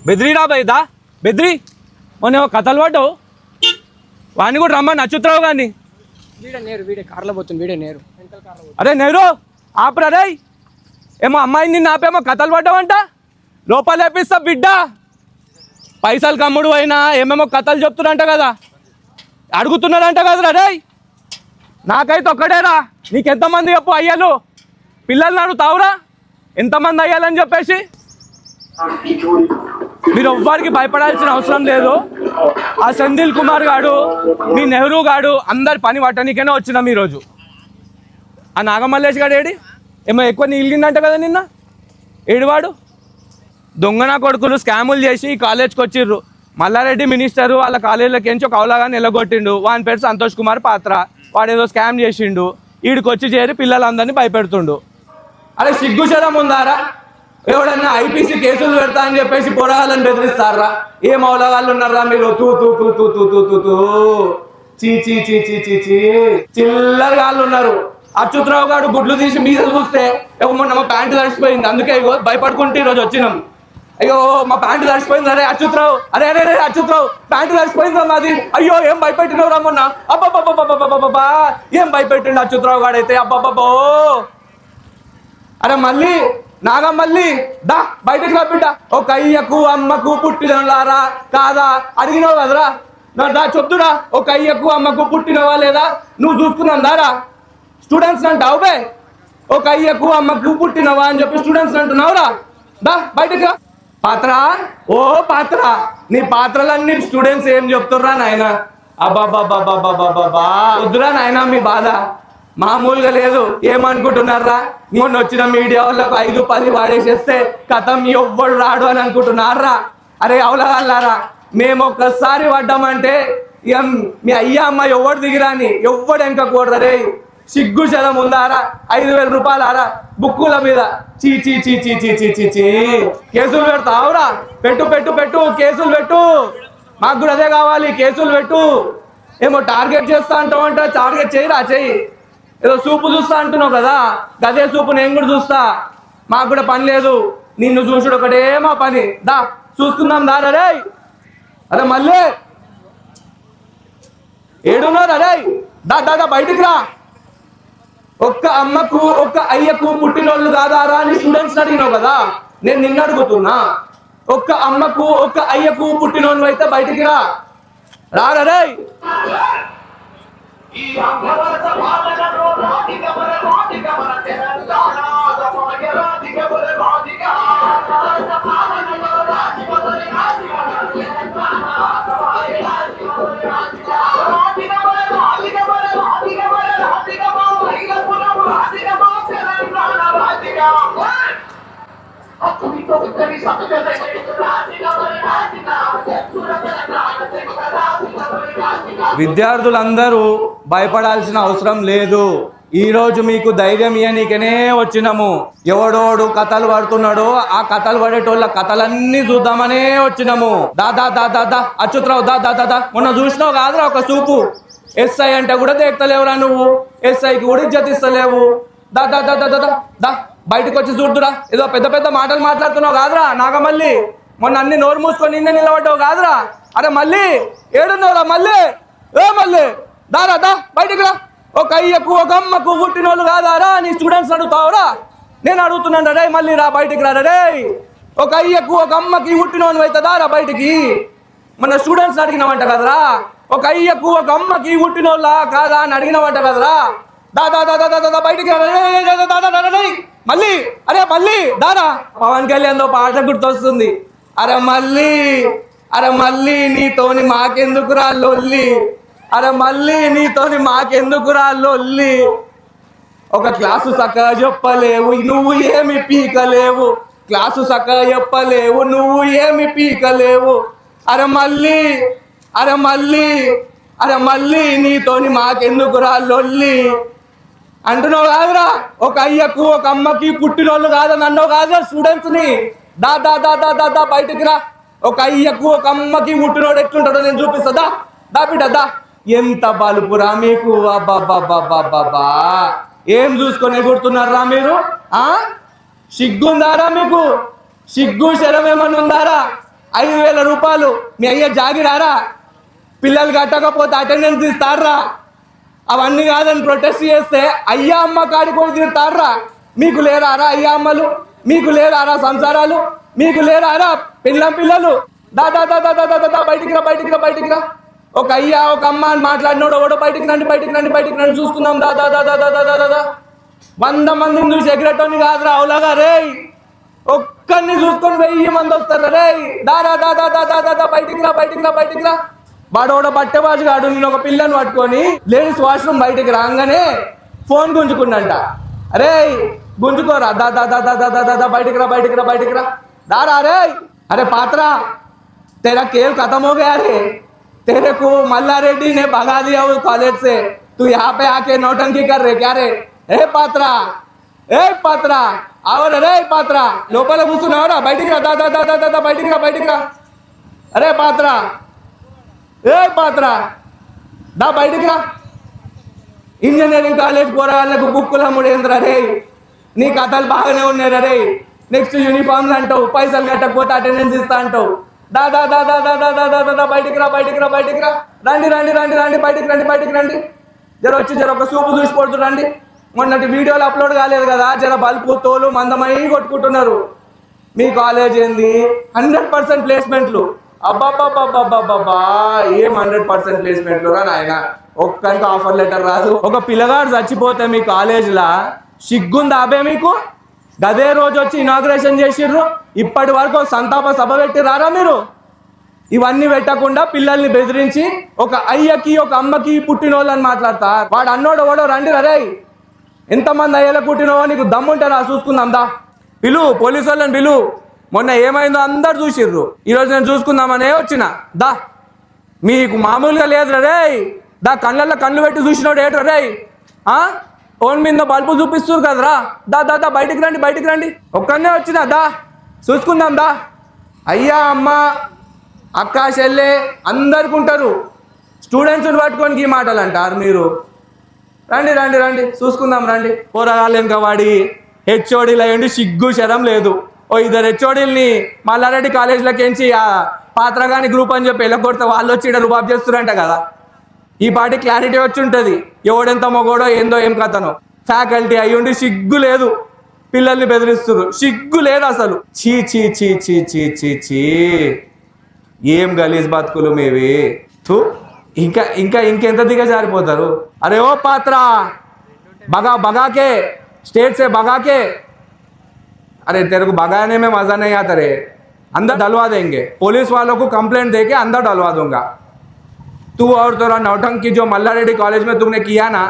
బెదిరిరా బైదా బెదిరి మొన్న కథలు పడ్డావు వాడిని కూడా రమ్మని నచ్చుతావు కానీ వీడే కార్లో పోతుంది వీడే నేరు. అరే నెహ్రూ ఆపరా రే ఏమో అమ్మాయిని నిన్ను ఆపేమో కథలు పడ్డావంట లోపల వేపిస్తా బిడ్డ పైసలు కమ్ముడు అయినా ఏమేమో కథలు చెప్తున్నారంట కదా అడుగుతున్నారంట కదరా రే నాకైతే ఒక్కడేరా నీకెంతమంది చెప్పు అయ్యాలు పిల్లల్ని అడుగుతావురా ఎంతమంది అయ్యాలని చెప్పేసి మీరు ఎవ్వరికి భయపడాల్సిన అవసరం లేదు. ఆ సెంధిల్ కుమార్ గాడు మీ నెహ్రూ గాడు అందరి పని పట్టనికైనా వచ్చినాం ఈరోజు. ఆ నాగమల్లేష్ గాడు ఏడి ఏమో ఎక్కువ నీళ్ళిందంట కదా నిన్న ఏడివాడు దొంగన కొడుకులు స్కాములు చేసి ఈ కాలేజ్కి వచ్చిర్రు. మల్లారెడ్డి మినిస్టరు వాళ్ళ కాలేజీలోకి ఎంచి ఒక అవలాగా నిలగొట్టిండు. వాని పేరు సంతోష్ కుమార్ పాత్ర. వాడు ఏదో స్కామ్ చేసిండు. ఈడికి వచ్చి చేరి పిల్లలందరినీ భయపెడుతుండు. అరే సిగ్గుశరం ఉందారా? ఎవడన్నా ఐపీసీ కేసులు పెడతా అని చెప్పేసి పొరగాలని బెదిరిస్తారా? ఏం అవలగాళ్ళు ఉన్నారా మీరు? తూ తూ తూ తూ తూ తూ తూ తూ చీ చీ చీ చీ చీ చీ చిల్లరగాళ్ళు ఉన్నారు. అచ్యుతరావు గారు గుడ్లు తీసి మీద చూస్తే మొన్న మా ప్యాంటు తడిసిపోయింది, అందుకే ఇగో భయపడుకుంటే ఈరోజు వచ్చినాం. అయ్యో మా ప్యాంటు తడిసిపోయింది, అరే అచ్యుతరావు, అరే అరే అరే అచ్యుతరావు ప్యాంటు తడిసిపోయిందా మాది, అయ్యో ఏం భయపెట్టినవురా మొన్న, అబ్బాబ్బాబ్బాబ్బాబ్బా ఏం భయపెట్టిండు అచ్యుతరావు గాడైతే, అబ్బాబ్బాబో. అరే మళ్ళీ నాగమల్లి దా బయటకు రా బిడ్డ. ఒక అయ్యకు అమ్మకు పుట్టినలారా కాదా అడిగినావు కదరా, దా చెప్తురా. ఒక అయ్యకు అమ్మకు పుట్టినవా లేదా నువ్వు చూసుకున్నావు దారా? స్టూడెంట్స్ అంటావు బే, ఒక అయ్యకు అమ్మకు పుట్టినవా అని చెప్పి స్టూడెంట్స్ అంటున్నావురా? దా బయటకు రా. పాత్ర ఓ పాత్ర, నీ పాత్రలన్నీ స్టూడెంట్స్ ఏం చెప్తుర్రా నాయన? అబ్బాబ్బాబ్బాబ్బాబ్బా వద్దురా నాయన, మీ బాధ మామూలుగా లేదు. ఏమనుకుంటున్నారా? మొన్న వచ్చిన మీడియా వాళ్ళకు 5-10 వాడేసేస్తే కథం ఎవ్వడు రాడు అని అనుకుంటున్నారా? అరే అవలగాళ్ళారా, మేము ఒక్కసారి పడ్డామంటే ఇక మీ అయ్యా అమ్మ ఎవడు దిగిరాని ఎవ్వడు వెనకకూడదు. రే సిగ్గు శరం ఉందారా? 5,000 రూపాయలారా బుక్కుల మీద? చీ చీ చీ చీ చీ చీ చీ చీ కేసులు పెడతావురా? పెట్టు పెట్టు పెట్టు కేసులు పెట్టు, మాకు కూడా అదే కావాలి, కేసులు పెట్టు. ఏమో టార్గెట్ చేస్తా అంటావంట, టార్గెట్ చేయరా చెయ్యి. ఏదో సూపు చూస్తా అంటున్నావు కదా, గదే సూపు నేను కూడా చూస్తా, మాకు కూడా పని లేదు, నిన్ను చూసుడు ఒకటే మా పని. దా చూసుకుందాం దా. రే అరే మళ్ళీ ఏడున్నారు? అరే దా దా బయటికి రా. ఒక్క అమ్మకు ఒక్క అయ్యకు పుట్టినోళ్ళు కాదారా అని స్టూడెంట్స్ అడిగినావు కదా, నేను నిన్ను అడుగుతున్నా. ఒక్క అమ్మకు ఒక్క అయ్యకు పుట్టినోళ్ళు అయితే బయటికి రా. రే విద్యార్థులందరూ భయపడాల్సిన అవసరం లేదు. ఈరోజు మీకు ధైర్యం ఇయ్యనీకనే వచ్చినాము. ఎవడోడు కథలు పడుతున్నాడో ఆ కథలు పడేటోళ్ళ కథలన్నీ చూద్దామనే వచ్చినాము. దాదా దాదా దా అచ్యుతరావు దా దాదా దా. మొన్న చూసినావు కాదురా ఒక సూపు, ఎస్ఐ అంటే కూడా దేక్తలేవురా నువ్వు, ఎస్ఐకి కూడా ఇజ్జతిస్తలేవు. దా దా దా దా దా బయటకు వచ్చి చూడురా. ఏదో పెద్ద పెద్ద మాటలు మాట్లాడుతున్నావు కాదురా నాగమల్లి, మొన్న అన్ని నోరు మూసుకొని నిన్నే నిలబడ్డావు కాదురా. అరే మళ్ళీ ఏడున్నావురా? మళ్ళీ ఏ మళ్ళీ దారా దా బయటకు రా. ఒక అయ్యకు ఒక అమ్మకు పుట్టినోళ్ళు కాదారా నీ స్టూడెంట్స్ అడుగుతావురా? నేను అడుగుతున్నాను రే, మళ్ళీ రా బయటికి రా. రే ఒక అయ్యకు ఒక అమ్మకి పుట్టినోళ్ళు అయితే దారా బయటికి. మన స్టూడెంట్స్ అడిగినావంట కదరా, ఒక అయ్యకు ఒక అమ్మకి పుట్టినోళ్ళ కాదా అని అడిగినావంట కదరా. దా దా దా దా దా బయటికి రా. మళ్ళీ అరే మళ్ళీ దారా. పవన్ కళ్యాణ్ పాట గుర్తొస్తుంది. అరే మళ్ళీ, అరే మళ్ళీ నీతోని మాకెందుకురా లొల్లి, అరే మళ్ళీ నీతోని మాకెందుకురా లొల్లి. ఒక క్లాసు చక్కగా చెప్పలేవు నువ్వు ఏమి పీకలేవు, క్లాసు చక్కగా చెప్పలేవు నువ్వు ఏమి పీకలేవు. అరే మళ్ళీ, అరే మళ్ళీ, అరే మళ్ళీ నీతోని మాకెందుకురా లొల్లి అంటున్నావు కాదురా. ఒక అయ్యకు ఒక అమ్మకి పుట్టినోళ్ళు కాదని అన్నావు కాదురా స్టూడెంట్స్ని. దా దా దా దా దా దా బయటికి రా. ఒక అయ్యకు ఒక అమ్మకి పుట్టినోడు ఎట్లుంటాడో నేను చూపిస్తా. దా బిడ్డ దా. ఎంత బలుపురా మీకు, అబ్బాబ్బాబ్బాబ్బా ఏం చూసుకొని ఎగురుతున్నారా మీరు? సిగ్గుందారా మీకు? సిగ్గు శరం ఏమన్నా ఉందారా? 5,000 రూపాయలు మీ అయ్య జాగిరారా? పిల్లలు కట్టకపోతే అటెండెన్స్ ఇస్తారా? అవన్నీ కాదని ప్రొటెస్ట్ చేస్తే అయ్యా అమ్మ కాడికి పోయి తిడతారా? మీకు లేరారా అయ్యా అమ్మలు? మీకు లేరారా సంసారాలు? మీకు లేరారా పిల్లలు? దా దా దా దా దా దా దా బయటికి రా, బయటికి రా, బయటికి రా. ఒక అయ్యా ఒక అమ్మ అని మాట్లాడినోడు ఎవడో బయటికి రండి, బయటికి రండి, బయటికి రండి, చూసుకుందాం. దా దా దా దా దా దా దా దా 100 మందిని చూసి ఎగిరేటోని కాదురా అవులాగా రే. ఒక్కరిని చూసుకొని 1000 మంది వస్తారు రే. దారా దా దా దా దా దా దా బయటికి రా, బయటికి రా, బయటికి రా. వాడోడ బట్టెబాజు కాడు. నేను ఒక పిల్లని పట్టుకొని లేడీస్ వాష్రూమ్ బయటికి రాగానే ఫోన్ గుంజుకుండంట. అరే గుంజుకోరా, దా దా దా దా దా దా దా బయటికి రా, బయటికి రా, బయటికి రా. दारा अरे अरे पात्रा तेरा खेल खत्म हो गया रे, तेरे को मल्ला रेड्डी ने भगा दिया उस कॉलेज से, तू यहाँ पे आके नौटंकी कर रहे क्या रे? ए पात्रा आवरा रे पात्रा लोपल కూర్చున్నావరా బయటికి రా, దా దా దా దా దా బయటికి రా, బయటికి రా. అరే పాత్రా దా బయటికి రా. ఇంజనీరింగ్ కాలేజ్ పోరాళ్ళకు బుక్కుల ముడేంద్ర రే, నీ కథలు బాగానే ఉన్నాయి రే. నెక్స్ట్ యూనిఫామ్స్ అంటావు, పైసలు కట్టకపోతే అటెండెన్స్ ఇస్తా అంటావు. దా దా దా దా దా దా దా దా దా బయటికి రా, బయటికి రా, బయటికి రా. రండి రండి రండి రండి బయటికి రండి, బయటికి రండి. జర వచ్చి జర ఒక సూపు చూసిపోతు రండి. మొన్నటి వీడియోలు అప్లోడ్ కాలేదు కదా, జర బల్పు తోలు మందమై కొట్టుకుంటున్నారు. మీ కాలేజ్ ఏంది 100% ప్లేస్మెంట్లు. అబ్బాబ్బాబ్బాబ్బాబ్బా ఏం 100% ప్లేస్మెంట్లు రా నాయన. ఒక్కరికి ఆఫర్ లెటర్ రాదు. ఒక పిల్లగాడు చచ్చిపోతే మీ కాలేజీలా సిగ్గుందా అబే మీకు? గదే రోజు వచ్చి ఇనాగ్రేషన్ చేసిర్రు, ఇప్పటి వరకు సంతాప సభ పెట్టి రారా మీరు? ఇవన్నీ పెట్టకుండా పిల్లల్ని బెదిరించి ఒక అయ్యకి ఒక అమ్మకి పుట్టినోళ్ళని మాట్లాడతారు. వాడు అన్నోడు ఓడో రండి రే, ఎంతమంది అయ్యలకు పుట్టినవో నీకు దమ్ముంటారా చూసుకుందాం దా. పిలు పోలీసు వాళ్ళని పిలు. మొన్న ఏమైందో అందరు చూసిర్రు, ఈరోజు నేను చూసుకుందామనే వచ్చిన. దా మీకు మామూలుగా లేదు రే. దా కళ్ళల్లో కళ్ళు పెట్టి చూసినోడు ఏట్రా రే? ఓన్ మీద బల్బు చూపిస్తారు కదరా. దా దా దా బయటికి రండి, బయటికి రండి. ఒక్కనే వచ్చిన దా చూసుకుందాం దా. అయ్యా అమ్మ అక్క చెల్లె అందరికి ఉంటారు, స్టూడెంట్స్ని పట్టుకొని ఈ మాటలు అంటారు మీరు. రండి రండి రండి చూసుకుందాం రండి. పోరగాళ్ళు ఇంకా వాడి హెచ్ఓడీలు అయ్యండి, సిగ్గు శరం లేదు. ఓ ఇద్దరు హెచ్ఓడీలని మల్లారెడ్డి కాలేజీలోకి ఎంచి ఆ పాత్రగాని గ్రూప్ అని చెప్పి వెళ్ళగొడితే వాళ్ళు వచ్చి ఇక్కడ రుబాబ్ చేస్తున్నారంట కదా. ఈ పాటి క్లారిటీ వచ్చి ఉంటుంది ఎవడెంత మొగోడో ఏందో ఏం కథనో. ఫ్యాకల్టీ అయ్యుండి సిగ్గు లేదు, పిల్లల్ని బెదిరిస్తున్నారు, సిగ్గు లేదు అసలు. చీ చీ చీ చీ చీ చీ చీ ఏం గలీజ్ బతుకులు మేవి. ఇంకా ఇంకా ఇంకెంత దిగజారిపోతారు. अरे ओ पात्रा भगा के स्टेट से भगा के, अरे तेरे को भगाने में मजा नहीं आता रे, अंदर डलवा देंगे, पुलिस वालों को कंप्लेंट देके अंदर डलवा दूंगा. तू और तेरा नौटंकी जो मल्लारेड्डी कॉलेज में तुमने किया ना,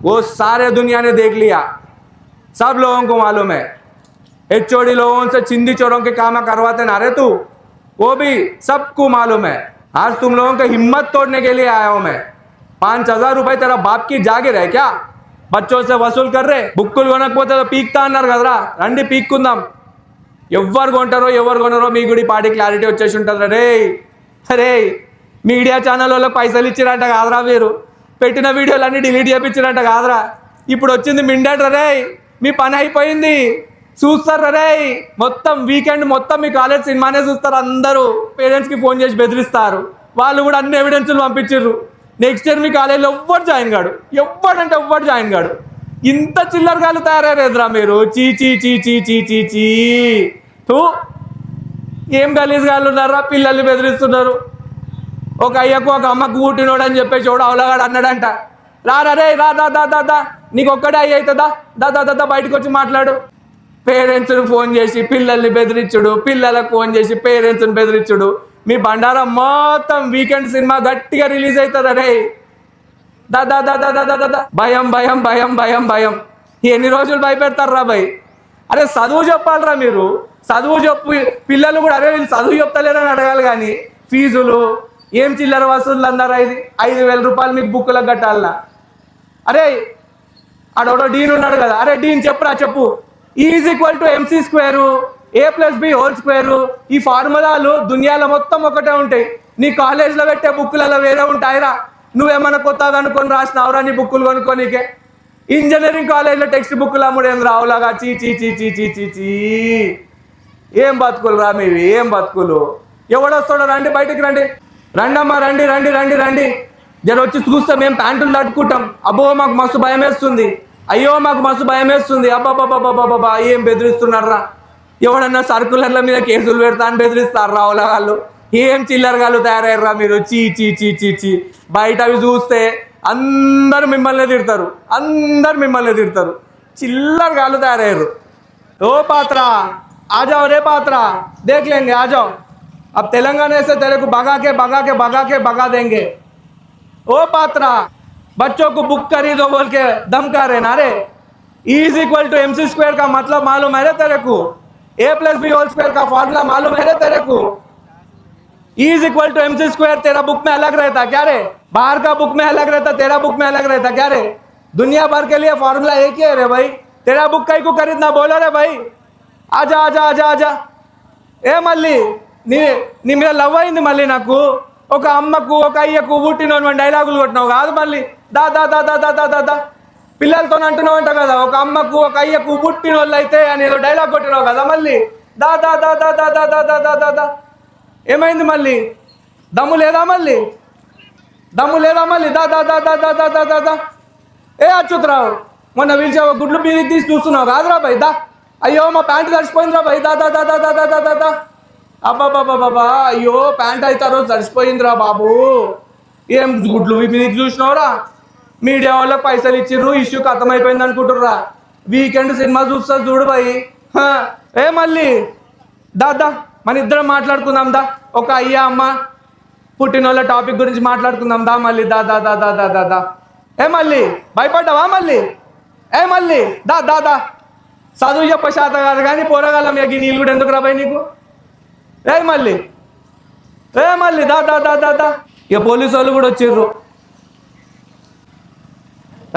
वो सारे दुनिया ने देख लिया, सब लोगों को मालूम है. एचओडी लोगों से चिंदी चोरों के काम करवाते ना रे तू, वो भी सबको मालूम है. आज तुम लोगों की हिम्मत तोड़ने के लिए आया हूं मैं. 5,000 रुपए तेरा बाप की जागीर है क्या? बच्चों से वसूल कर रहे. బుక్కులు కొనకపోతే పీక్తా అన్నారు కదరా, రండి పీక్కుందాం. ఎవరు కొనరో మీ గుడి పార్టీ క్లారిటీ వచ్చేసి ఉంటుంది రే. అరే మీడియా ఛానల్ వాళ్ళకి పైసలు ఇచ్చిరంట కాదురా, మీరు పెట్టిన వీడియోలన్నీ డిలీట్ చేయించిరంట కాదురా. ఇప్పుడు వచ్చింది మిండేట్రా రే, మీ పని అయిపోయింది. చూస్తారా రే మొత్తం వీకెండ్ మొత్తం మీ కాలేజ్ సినిమానే చూస్తారు అందరూ. పేరెంట్స్కి ఫోన్ చేసి బెదిరిస్తారు, వాళ్ళు కూడా అన్ని ఎవిడెన్స్లు పంపించారు. నెక్స్ట్ ఇయర్ మీ కాలేజీలో ఎవ్వరు జాయిన్ కాడు, ఎవ్వడంటే ఎవ్వరు జాయిన్ కాడు. ఇంత చిల్లరగాళ్ళు తయారయ్యారేదిరా మీరు. చీ చీ చీ చీ చీ చీ చీ తూ ఏం గలీజ్ గాళ్ళు ఉన్నారా, పిల్లల్ని బెదిరిస్తున్నారు. ఒక అయ్యకు ఒక అమ్మకు పుట్టినోడు అని చెప్పేసి చూడ అవలగాడు అన్నాడంట. రారా రే రా దా దా దా దా, నీకు ఒక్కడే అయ్యి అవుతుందా? దా దా దా బయటకు వచ్చి మాట్లాడు. పేరెంట్స్ని ఫోన్ చేసి పిల్లల్ని బెదిరించుడు, పిల్లలకు ఫోన్ చేసి పేరెంట్స్ని బెదిరించుడు. మీ బండారం మొత్తం వీకెండ్ సినిమా గట్టిగా రిలీజ్ అవుతుంది రే. దా దా దా దా దా దా భయం భయం భయం భయం భయం. ఎన్ని రోజులు భయపెడతారా భయ్? అరే చదువు చెప్పాలరా మీరు, చదువు చెప్పు. పిల్లలు కూడా అరే వీళ్ళు చదువు చెప్తలేరని అడగాలి కానీ ఫీజులు ఏం చిల్లర వసూళ్ళు అన్నారా? ఇది 5,000 రూపాయలు మీకు బుక్కులకు కట్టాలనా? అరే ఆడోడో డీన్ ఉన్నాడు కదా, అరే డీన్ చెప్పురా చెప్పు. E=MC², A+B² ఈ ఫార్ములాలు దునియాలో మొత్తం ఒకటే ఉంటాయి. నీ కాలేజ్లో పెట్టే బుక్కులలో వేరే ఉంటాయిరా. నువ్వేమన్నా కొత్తగా అనుకొని రాసినావురా నీ బుక్కులు కొనుక్కోనికే? ఇంజనీరింగ్ కాలేజ్లో టెక్స్ట్ బుక్కులు అమ్ముడేం రావులాగా. చీ చీ చీ చీ చీ చీ చీ ఏం బతుకులు రా మీవి, ఏం బతుకులు. ఎవడొస్తాడో రండి, బయటికి రండి. రండమ్మా, రండి రండి రండి రండి. జర వచ్చి చూస్తే మేము ప్యాంటులు తట్టుకుంటాం. అబ్బో మాకు మస్తు భయం వేస్తుంది. అయ్యో మాకు మస్తు భయం వేస్తుంది. అబ్బాబాబాబాబాబా ఏం బెదిరిస్తున్నారా? ఎవడన్నా సర్కులర్ల మీద కేసులు పెడతా అని బెదిరిస్తారు రావుల వాళ్ళు. ఏం చిల్లరగాళ్ళు తయారయ్యారా మీరు? చీ చీ చీ చీ చీ. బయట అవి చూస్తే అందరు మిమ్మల్ని తిడతారు, అందరు మిమ్మల్ని తిడతారు. చిల్లరగాళ్ళు తయారయ్యారు. ओ पात्रा आ जाओ रे पात्रा, देख लेंगे, आ जाओ. अब तेलंगाना से तेरे को भगा के भगा के भगा के भगा देंगे. ओ पात्रा, बच्चों को बुक खरीदो बोल के धमका रहे ना रे. E is equal to MC square का मतलब मालूम है रे तेरे को? A plus B whole square का फॉर्मूला मालूम है रे तेरे को? E is equal to MC square तेरा बुक में अलग रहता क्या रे? बाहर का बुक में अलग रहता, तेरा बुक में अलग रहता क्या रे? दुनिया भर के लिए फॉर्मूला एक ही है रे भाई. तेरा बुक कई को खरीदना बोलो रे भाई. आजा आजा आजा आजा. ఏ మళ్ళీ నీ మీద లవ్ అయింది మళ్ళీ నాకు. ఒక అమ్మకు ఒక అయ్యకు పుట్టిన డైలాగులు కొట్టినావు కాదు మళ్ళీ. దా దా దా దా దా దా దా పిల్లలతో అంటున్నావు అంట కదా. ఒక అమ్మకు ఒక అయ్యకు పుట్టిన వాళ్ళు అయితే అని ఏదో డైలాగ్ కొట్టినావు కదా మళ్ళీ. దా దా దా దా దా దా దా దా దా దా. ఏమైంది మళ్ళీ? దమ్ము లేదా మళ్ళీ? దమ్ము లేదా మళ్ళీ? దా దా దా దా దా దా దా దా దా. ఏ అచ్యుతరావు, మొన్న పిలిచే గుడ్లు బీరికి తీసి చూస్తున్నావు కాదురా భయ్. దా. అయ్యో మా ప్యాంటు తడిసిపోయిందిరా భయ్. దా దా దా దా దా దా దా దా. అబ్బాబాబాబా అయ్యో ప్యాంట్ అయితే ఆ రోజు తడిసిపోయిందిరా బాబు. ఏం గుడ్లు మీదకి చూసినావురా? మీడియా వాళ్ళకి పైసలు ఇచ్చిర్రు, ఇష్యూ ఖతమైపోయింది అనుకుంటుర్రా. వీకెండ్ సినిమా చూస్తా చూడు భయ్. ఏ మళ్ళీ దా దా మన ఇద్దరం మాట్లాడుకుందాం దా. ఒక అయ్యా అమ్మ పుట్టిన వాళ్ళ టాపిక్ గురించి మాట్లాడుకుందాం దా మళ్ళీ. దా దా దా దా దా దా దా. ఏ మళ్ళీ భయపడ్డావా మళ్ళీ? ఏ మళ్ళీ దా దా దా. చదువు చెప్ప శాత కాదు కానీ పోరగాలం ఎగి నీళ్ళు కూడా ఎందుకు రాబాయి నీకు? ఏ మళ్ళీ దా దా దా దా దా. ఇక పోలీసు వాళ్ళు కూడా వచ్చిర్రు.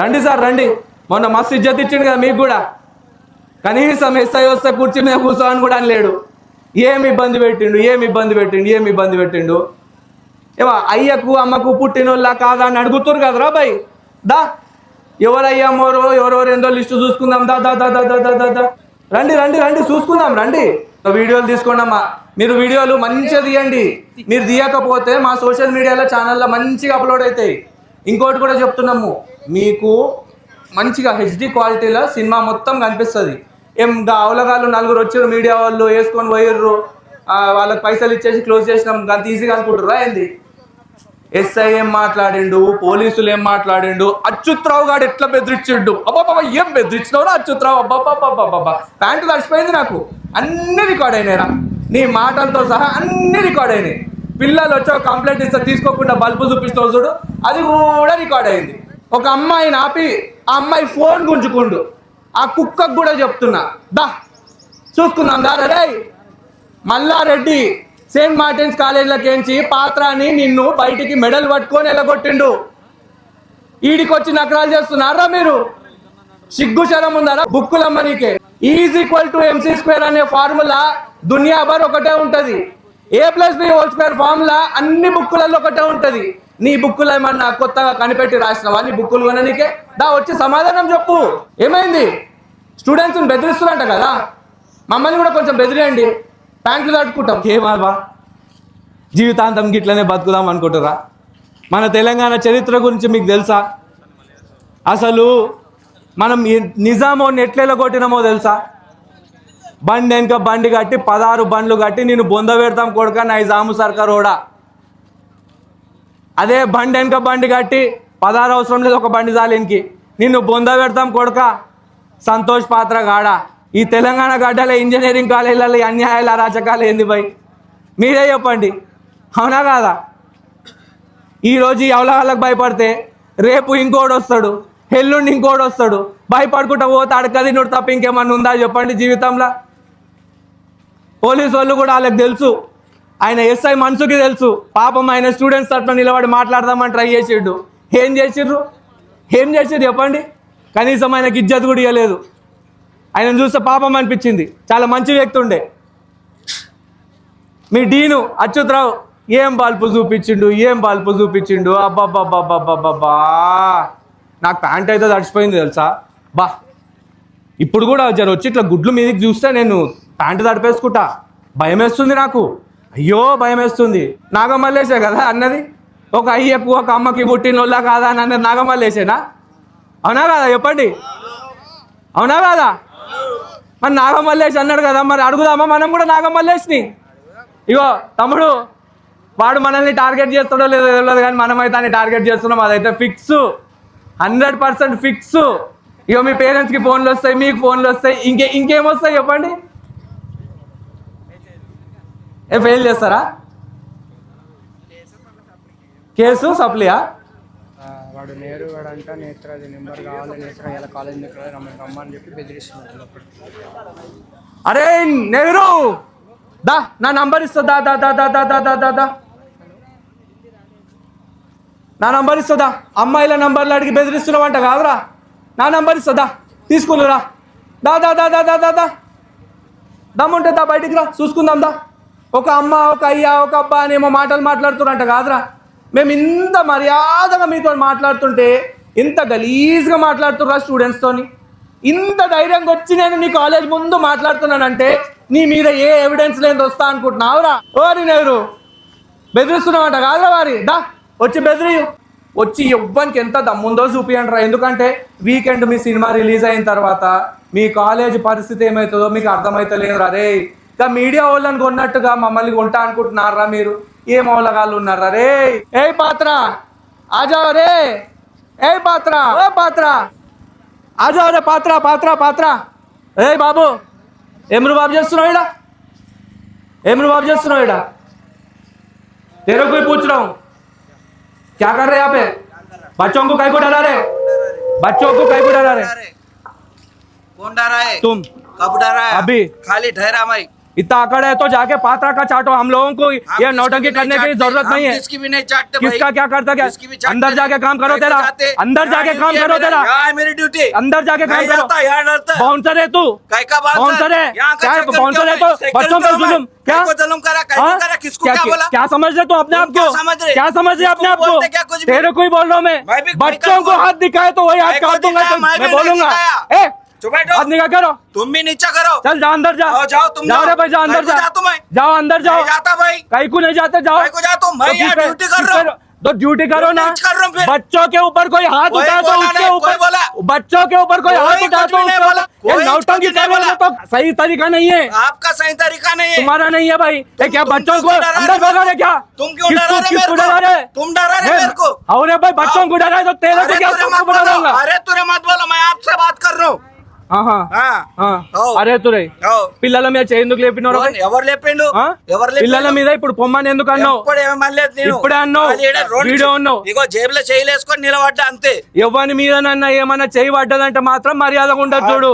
రండి సార్ రండి. మొన్న మస్తు ఇజ్జత్ ఇచ్చిండు కదా మీకు కూడా. కనీసం ఎస్ఐ వస్తే కూర్చి మీద కూర్చోని కూడా అనలేడు. ఏమి ఇబ్బంది పెట్టిండు, ఏమి ఇబ్బంది పెట్టిండు, ఏమి ఇబ్బంది పెట్టిండు. ఏవా అయ్యకు అమ్మకు పుట్టినోళ్ళ కాదా అని అడుగుతురు కదరా భయ్. దా ఎవరయ్యామోరో ఎవరెవరు ఏందో లిస్టు చూసుకుందాం. దా దా దా దా దా దా దా. రండి రండి రండి చూసుకుందాం రండి. వీడియోలు తీసుకోండమ్మా. మీరు వీడియోలు మంచిగా తీయండి. మీరు తీయకపోతే మా సోషల్ మీడియాలో ఛానల్లో మంచిగా అప్లోడ్ అవుతాయి. ఇంకోటి కూడా చెప్తున్నాము, మీకు మంచిగా HD క్వాలిటీలో సినిమా మొత్తం కనిపిస్తుంది. ఏం అవలగాళ్ళు నలుగురు వచ్చారు మీడియా వాళ్ళు వేసుకొని పోయిర్రు, వాళ్ళకి పైసలు ఇచ్చేసి క్లోజ్ చేసినాం అంత ఈజీగా అనుకుంటుర్రా ఏంది? ఎస్ఐ ఏం మాట్లాడిండు, పోలీసులు ఏం మాట్లాడిండు, అచ్యుత్రావు గాడు ఎట్లా బెదిరించిండు. అబ్బాబా ఏం బెదిరించినవరా అచ్యుత్రావు? అబ్బాబాబాబాబా ప్యాంటు తడిచిపోయింది నాకు. అన్ని రికార్డ్ అయినాయిరా, నీ మాటలతో సహా అన్ని రికార్డ్ అయినాయి. పిల్లలు వచ్చి ఒక కంప్లైంట్ ఇస్తే తీసుకోకుండా బల్బు చూపిస్తావు చూడు, అది కూడా రికార్డ్ అయింది. ఒక అమ్మాయిని ఆపి ఆ అమ్మాయి ఫోన్ గుంజుకుండు. ఆ కుక్కకు కూడా చెప్తున్నా దా చూసుకుందాం దారా రే. మల్లారెడ్డి సెయింట్ మార్టిన్స్ కాలేజీలకేంచి పాత్రాని నిన్ను బయటికి మెడల్ పట్టుకొని వెళ్ళగొట్టిండు. ఈడికి వచ్చి నకరాలు చేస్తున్నారా మీరు? సిగ్గు శరం ఉందారా? బుక్కులమ్మ నీకే. Is equal to MC square అనే ఫార్ములా దునియా భర్ ఒకటే ఉంటది. A plus B whole square formula అన్ని బుక్కులలో ఒకటే ఉంటది. నీ బుక్కులు ఏమన్నా కొత్తగా కనిపెట్టి రాసినవా? నీ బుక్కులు కొననీకే దా వచ్చి సమాధానం చెప్పు. ఏమైంది? స్టూడెంట్స్ని బెదిరిస్తున్నారంట కదా, మమ్మల్ని కూడా కొంచెం బెదిరియండి, ప్యాంట్లు తట్టుకుంటాం. ఏమాబా జీవితాంతం గిట్లనే బతుకుదాం అనుకుంటురా? మన తెలంగాణ చరిత్ర గురించి మీకు తెలుసా? అసలు మనం నిజామోని ఎట్లా కొట్టినామో తెలుసా? బండి వెనుక బండి కట్టి 16 బండ్లు కట్టి నేను బొంద పెడతాం కొడుక నైజాము సర్కారోడా. అదే బండి వెనుక బండి కట్టి 16 అవసరం లేదు, ఒక బండి చాలినికి నిన్ను బొంద పెడతాం కొడుక సంతోష్ పాత్ర గాడా. ఈ తెలంగాణ గడ్డలో ఇంజనీరింగ్ కాలేజీలలో అన్యాయాలు అరాచకాలు ఏంది భయ్? మీరే చెప్పండి, అవునా కాదా? ఈరోజు ఈ అవలగాళ్ళకు భయపడితే రేపు ఇంకోటి వస్తాడు, ఎల్లుండి ఇంకోటి వస్తాడు. భయపడుకుంటా పోతే అడకది నోడు తప్ప ఇంకేమన్నా ఉందా చెప్పండి జీవితంలో? పోలీసు వాళ్ళు కూడా వాళ్ళకి తెలుసు, ఆయన ఎస్ఐ మనసుకి తెలుసు. పాపం ఆయన స్టూడెంట్స్ తరఫున నిలబడి మాట్లాడదామని ట్రై చేసిండు. ఏం చేసిర్రు చెప్పండి? కనీసం ఆయనకి ఇజ్జత్ కూడా ఇవ్వలేదు. ఆయన చూస్తే పాపం అనిపించింది. చాలా మంచి వ్యక్తి ఉండే మీ డీను అచ్యుతరావు. ఏం బల్పు చూపించిండు. అబ్బాబ్బాబ్బాబ్బాబ్బా నాకు ప్యాంట్ అయితే తడిచిపోయింది తెలుసా బా. ఇప్పుడు కూడా జర వచ్చి ఇట్లా గుడ్లు మీదకి చూస్తే నేను ప్యాంటు తడిపేసుకుంటా, భయం వేస్తుంది నాకు. అయ్యో భయం వేస్తుంది. నాగమల్లేసే కదా అన్నది. ఒక అయ్యకు ఒక అమ్మకి పుట్టినోళ్ళ కాదా అని అన్నది నాగమల్లేసేనా? అవునా కాదా చెప్పండి, అవునా కాదా? మరి నాగమల్లేసి అన్నాడు కదా, మరి అడుగుదామా మనం కూడా నాగమల్లేసిని? ఇగో తమ్ముడు, వాడు మనల్ని టార్గెట్ చేస్తాడో లేదో తెలియదు, కానీ మనమైతే అని టార్గెట్ చేస్తున్నాం. అదైతే ఫిక్స్, 100% ఫిక్స్. ఇక మీ పేరెంట్స్కి ఫోన్లు వస్తాయి, మీకు ఫోన్లు వస్తాయి, ఇంకేమొస్తాయి చెప్పండి? ఫెయిల్ చేస్తారా? కేసు సప్లియా? వాడు నేరు వాడు అంట నేత్రది నెంబర్ కావాలి, నేత్ర ఇలా కాలేజ్ రమ్మని చెప్పి బెదిరిస్తున్నాడు. అరే నెహ్రూ, దా నా నంబర్ ఇస్తా, దా దా దా దా దా దా దా దా దా నా నంబర్ ఇస్తుందా? అమ్మాయిల నంబర్లు అడిగి బెదిరిస్తున్నావంట కాదురా, నా నంబర్ ఇస్తుందా? తీసుకునిరా, దా దా దా దా దా దా దా దమ్ముంటే దా, బయటికి రా, చూసుకుందాం దా. ఒక అమ్మ, ఒక అయ్యా, ఒక అబ్బా అనేమో మాటలు మాట్లాడుతున్నారంట కాదురా. మేము ఇంత మర్యాదగా మీతో మాట్లాడుతుంటే ఇంత గలీజ్గా మాట్లాడుతున్నా స్టూడెంట్స్తోని. ఇంత ధైర్యంగా వచ్చి నేను నీ కాలేజ్ ముందు మాట్లాడుతున్నానంటే నీ మీద ఏ ఎవిడెన్స్ లేని వస్తా అనుకుంటున్నావురా? ఓరి నెహ్రూ, బెదిరిస్తున్నావంట కాదురా వారి, దా వచ్చి బెదిరి, వచ్చి ఎవ్వరికి ఎంత దమ్ముందో చూపియండి రా. ఎందుకంటే వీకెండ్ మీ సినిమా రిలీజ్ అయిన తర్వాత మీ కాలేజ్ పరిస్థితి ఏమవుతుందో మీకు అర్థమవుతలేదు రా. రే ఇంకా మీడియా వాళ్ళని కొన్నట్టుగా మమ్మల్ని కొంటా అనుకుంటున్నారా మీరు? ఏం వాళ్ళగాళ్ళు ఉన్నారా రే? ఏ పాత్ర ఆజావ రే, ఏ పాత్ర, ఓ పాత్ర ఆజావ రే, పాత్ర పాత్ర పాత్ర. ఏ బాబు, ఏం బాబు చేస్తున్నావు ఇడా? ఏం బాబు చేస్తున్నావు ఇడా? तेरे को ही पूछ रहा हूँ, क्या कर रहे यहाँ पे? बच्चों को कहीं को डरा रहे? बच्चों को कहीं को डरा रहे? कौन डरा है? तुम। कब डरा है? अभी। खाली ठहरा भाई। इतना अकड़ है तो जाके पात्रा का चाटो। हम लोगों को ये नौटंकी करने की जरूरत नहीं है। किसकी भी नहीं चाटते भाई। किसका क्या करता क्या? अंदर जाके काम करो तेरा, अंदर जाके काम करो तेरा। यहाँ है मेरी ड्यूटी, अंदर जाके काम करो। यहाँ डरता है। बाउंसर है तू, काय का बाउंसर है? क्या बाउंसर है? तो बच्चों पर जुल्म क्या जुल्म करा? क्या करा? किसको क्या बोला? क्या समझ रहे तू अपने आप को? क्या समझ रहे अपने आप को? तेरे को ही बोल रहा हूँ मैं। बच्चों को हाथ दिखाए तो वही हाथ काट दूंगा, मैं बोलूंगा। हाथ निकाल करो, तुम भी नीचा करो। चल जा अंदर जा, जाओ तुम, जाओ रे भाई, जा अंदर जा, जाओ अंदर जाओ। जाता भाई, कहीं को नहीं जाते, जाओ। को जा तुम भाई, यहाँ ड्यूटी कर रहे हो तो ड्यूटी करो ना। बच्चों के ऊपर कोई हाथ उठाए तो उसके ऊपर, बच्चों के ऊपर कोई हाथ उठाए तो ये नौटंकी करने तो सही तरीका नहीं है। आपका सही तरीका नहीं है, तुम्हारा नहीं है भाई। क्या बच्चों को अंदर भगा रहे? क्या तुम क्यों डरा रहे? तुम डरा रहे मेरे को। अरे भाई बच्चों को डरा है तो तेरे को क्या बताऊंगा? अरे तुरे मत बोलो, मैं आपसे बात कर रहा हूँ। అరే తురే, పిల్లల మీద చేయందుకు లేపినారు? ఎవరు లేపిండు? పిల్లల మీద ఇప్పుడు పొమ్మని ఎందుకు అన్నావు? ఇప్పుడే అన్నావు, వీడియో అన్నావు. ఇగో జేబులో చేయలేసుకొని నిలబడ్డా అంతే. ఎవరి మీదనన్నా ఏమన్నా చేయి పడ్డదంటే మాత్రం మర్యాదగా ఉండదు. చూడు,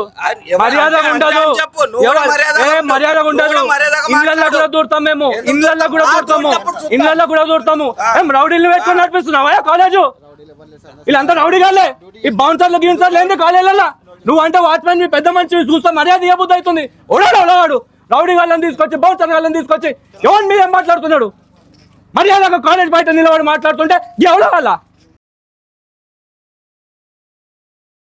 మర్యాదగా ఉండదు, మర్యాదగా ఉండదు. ఇళ్ళల్లో కూడా దూరుతాం మేము, ఇళ్ళల్లో కూడా దూరుతాము, ఇళ్ళల్లో కూడా దూరుతాము. ఏం రౌడీలు పెట్టుకొని నడిపిస్తున్నావా కాలేజు? వీళ్ళంతా రౌడీ కాలే, ఈ బౌన్సర్లు గిన్సర్లు ఏంది కాలేజీలలో? నువ్వు అంటే వాచ్మెన్, మీ పెద్ద మంచి చూస్తే మర్యాద ఇవ్వబుద్ధి అవుతుంది. ఓడాడు రౌడీ వాళ్ళని తీసుకొచ్చి, బౌన్సర్ వాళ్ళని తీసుకొచ్చి ఎవరి మీద ఏం మాట్లాడుతున్నాడు? మర్యాదగా కాలేజ్ బయట నిలబడి మాట్లాడుతుంటే ఎవడో వాళ్ళ